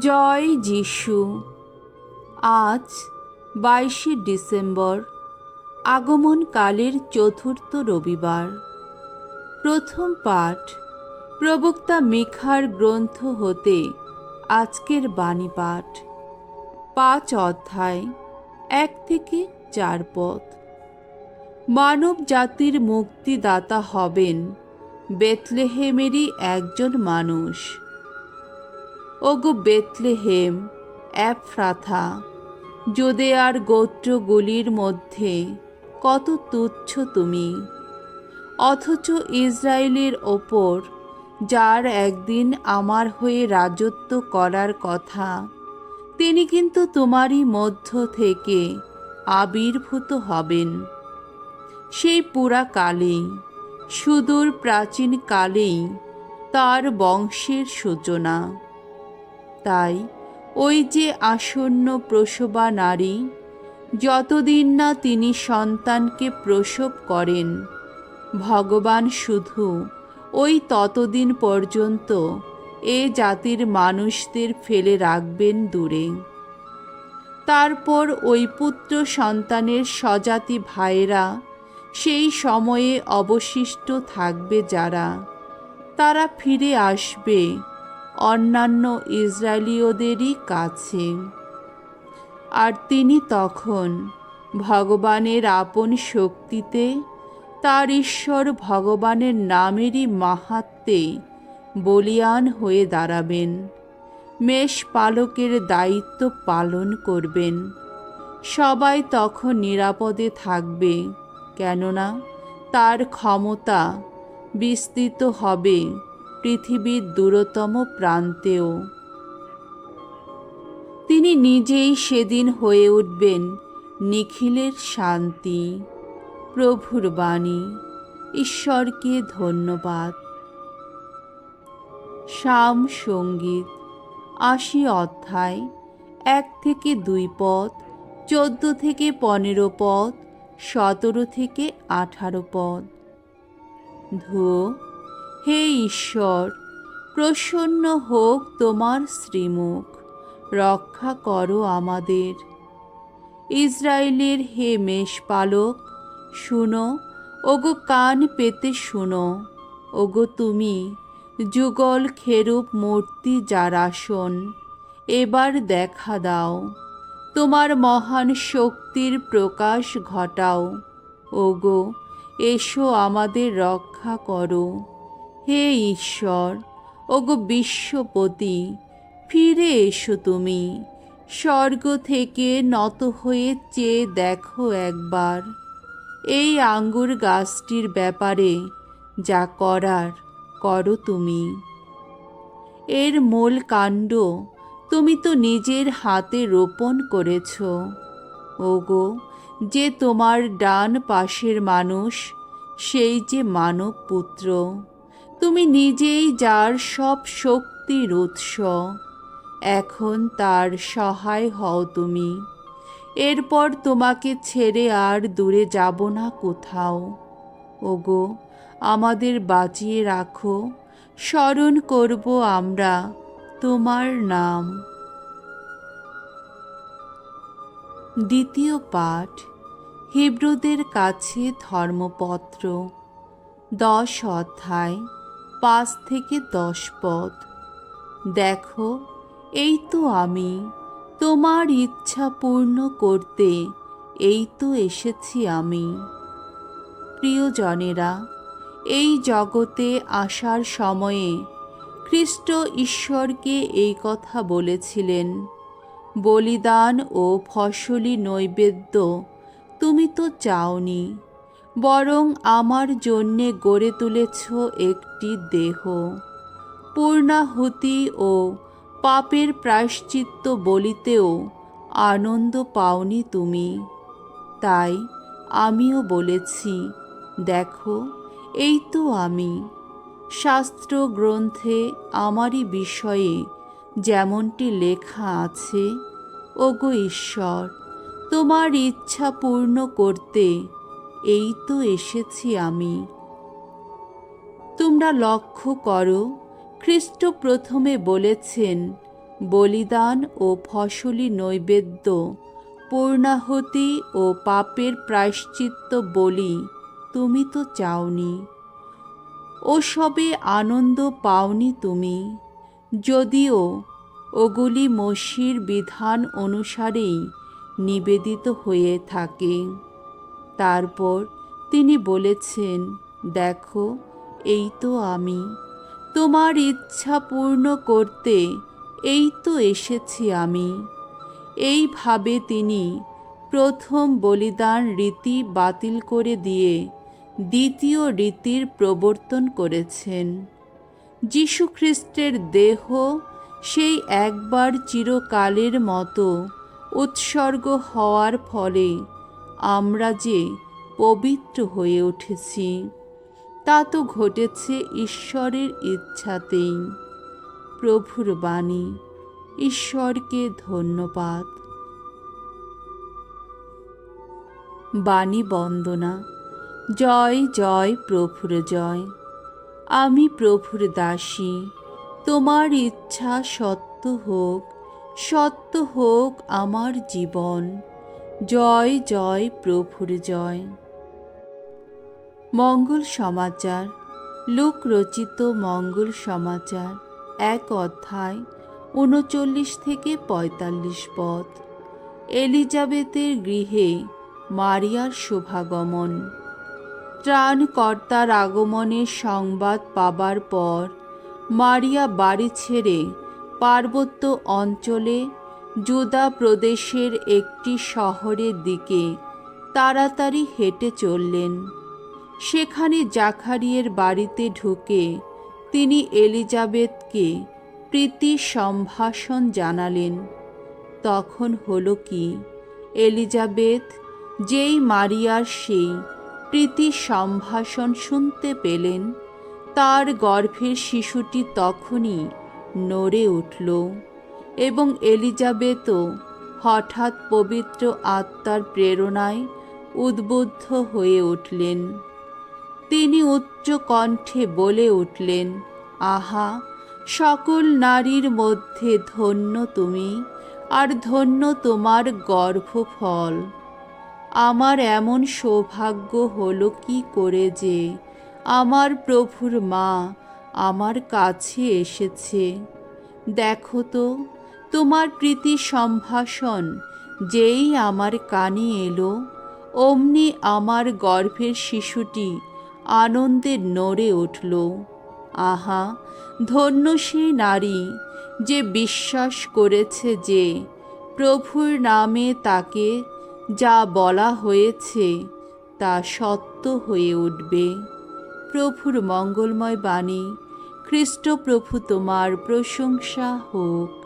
জয় যিশু। আজ 22শে ডিসেম্বর, আগমনকালের চতুর্থ রবিবার। প্রথম পাঠ প্রবক্তা মিখার গ্রন্থ হতে আজকের বাণী পাঠ। 5 অধ্যায় 1 থেকে 4 পদ। মানব জাতির মুক্তিদাতা হবেন বেথলেহেমেরই একজন মানুষ। ওগো বেথলেহেম এফ্রাথা, জুদেয়ার গোত্রগুলির মধ্যে কত তুচ্ছ তুমি! অথচ ইসরায়েলের ওপর যার একদিন আমার হয়ে রাজত্ব করার কথা, তিনি কিন্তু তোমারই মধ্য থেকে আবির্ভূত হবেন। সেই পুরাকালেই, সুদূর প্রাচীন কালেই তার বংশের সূচনা। তাই ওই যে আসন্ন প্রসবা নারী, যতদিন না তিনি সন্তানকে প্রসব করেন, ভগবান শুধু ওই ততদিন পর্যন্ত এ জাতির মানুষদের ফেলে রাখবেন দূরে। তারপর ওই পুত্র সন্তানের স্বজাতি ভাইয়েরা সেই সময়ে অবশিষ্ট থাকবে যারা, তারা ফিরে আসবে অন্যান্য ইসরায়েলীয়দেরই কাছে। আর তিনি তখন ভগবানের আপন শক্তিতে, তার ঈশ্বর ভগবানের নামেরই মাহাত্ম্যে বলীয়ান হয়ে দাঁড়াবেন, মেষপালকের দায়িত্ব পালন করবেন। সবাই তখন নিরাপদে থাকবে, কেননা তার ক্ষমতা বিস্তৃত হবে পৃথিবীর দূরতম প্রান্তেও। তিনি নিজেই সেদিন হয়ে উঠবেন নিখিলের শান্তি। প্রভুর বাণী। ঈশ্বরকে ধন্যবাদ। সাম সঙ্গীত 80 অধ্যায় 1 থেকে 2 পদ, 14 থেকে 15 পদ, 17 থেকে 18 পদ। ধো, হে ঈশ্বর, প্রসন্ন হোক তোমার শ্রীমুখ, রক্ষা করো আমাদের। ইসরায়েলের হে মেষপালক, শুনো, ওগো কান পেতে শুনো। ওগো তুমি যুগল খেরূব মূর্তি যার আসন, এবার দেখা দাও, তোমার মহান শক্তির প্রকাশ ঘটাও। ওগো, এসো আমাদের রক্ষা করো। হে ঈশ্বর, ওগো বিশ্বপতি, ফিরে এসো তুমি। স্বর্গ থেকে নত হয়ে চেয়ে দেখো একবার। এই আঙ্গুর গাছটির ব্যাপারে যা করার করো তুমি। এর মূল কাণ্ড তুমি তো নিজের হাতে রোপণ করেছ। ওগো, যে তোমার ডান পাশের মানুষ, সেই যে মানব পুত্র, তুমি নিজেই যার সব শক্তির উৎস, এখন তার সহায় হও তুমি। এরপর তোমাকে ছেড়ে আর দূরে যাব না কোথাও। ওগো, আমাদের বাঁচিয়ে রাখো, স্মরণ করব আমরা তোমার নাম। দ্বিতীয় পাঠ হিব্রুদের কাছে ধর্মপত্র 10 অধ্যায় 5 থেকে 10 পদ। দেখো, এই তো আমি, তোমার ইচ্ছা পূর্ণ করতে এই তো এসেছি আমি। প্রিয়জনেরা, এই জগতে আসার সময়ে খ্রিস্ট ঈশ্বরকে এই কথা বলেছিলেন, বলিদান ও ফসলি নৈবেদ্য তুমি তো চাওনি, বরং আমার জন্যে গড়ে তুলেছ একটি দেহ। পূর্ণাহুতি ও পাপের প্রায়শ্চিত্ত বলিতেও আনন্দ পাওনি তুমি। তাই আমিও বলেছি, দেখো, এই তো আমি। শাস্ত্র গ্রন্থে আমারই বিষয়ে যেমনটি লেখা আছে, ওগো ঈশ্বর, তোমার ইচ্ছা পূর্ণ করতে এই তো এসেছি আমি। তোমরা লক্ষ্য করো, খ্রিস্ট প্রথমে বলেছেন, বলিদান ও ফসলি নৈবেদ্য, পূর্ণাহুতি ও পাপের প্রায়শ্চিত্ত বলি তুমি তো চাওনি। ওসবে আনন্দ পাওনি তুমি, যদিও ওগুলি মসির বিধান অনুসারেই নিবেদিত হয়ে থাকে। তারপর তিনি বলেছেন, দেখো, এই তো আমি, তোমার ইচ্ছা পূর্ণ করতে এই তো এসেছি আমি। এইভাবে তিনি প্রথম বলিদান রীতি বাতিল করে দিয়ে দ্বিতীয় রীতির প্রবর্তন করেছেন। যীশু খ্রিস্টের দেহ সেই একবার চিরকালের মতো উৎসর্গ হওয়ার ফলে আমরা যে পবিত্র হয়ে উঠেছি, তা তো ঘটেছে ঈশ্বরের ইচ্ছাতেই। প্রভুর বাণী। ঈশ্বরকে ধন্যবাদ। বাণী বন্দনা। জয় জয় প্রভুর জয়। আমি প্রভুর দাসী, তোমার ইচ্ছা সত্য হোক আমার জীবন। জয় জয় প্রভুর জয়। মঙ্গল সমাচার। লূক রচিত মঙ্গল সমাচার 1 অধ্যায় 39 থেকে 45 পদ। এলিজাবেথের গৃহে মারিয়ার শুভাগমন। ত্রাণকর্তার আগমনের সংবাদ পাবার পর মারিয়া বাড়ি ছেড়ে পার্বত্য অঞ্চলে জুদা প্রদেশের একটি শহরের দিকে তাড়াতাড়ি হেঁটে চললেন। সেখানে জাকারিয়ার বাড়িতে ঢুকে তিনি এলিজাবেথকে প্রীতি সম্ভাষণ জানালেন। তখন হলো কি, এলিজাবেথ যেই মারিয়ার সেই প্রীতি সম্ভাষণ শুনতে পেলেন, তার গর্ভের শিশুটি তখনই নড়ে উঠল এবং এলিজাবেথও হঠাৎ পবিত্র আত্মার প্রেরণায় উদ্বুদ্ধ হয়ে উঠলেন। তিনি উচ্চ কণ্ঠে বলে উঠলেন, আহা, সকল নারীর মধ্যে ধন্য তুমি, আর ধন্য তোমার গর্ভফল। আমার এমন সৌভাগ্য হলো কি করে যে আমার প্রভুর মা আমার কাছে এসেছে। দেখো তো, তোমার প্রীতি সম্ভাষণ যেই আমার কানে এলো, অমনি আমার গর্ভের শিশুটি আনন্দে নড়ে উঠল। আহা, ধন্য সেই নারী যে বিশ্বাস করেছে যে প্রভুর নামে তাকে যা বলা হয়েছে তা সত্য হয়ে উঠবে। প্রভুর মঙ্গলময় বাণী। খ্রিস্ট প্রভু তোমার প্রশংসা হোক।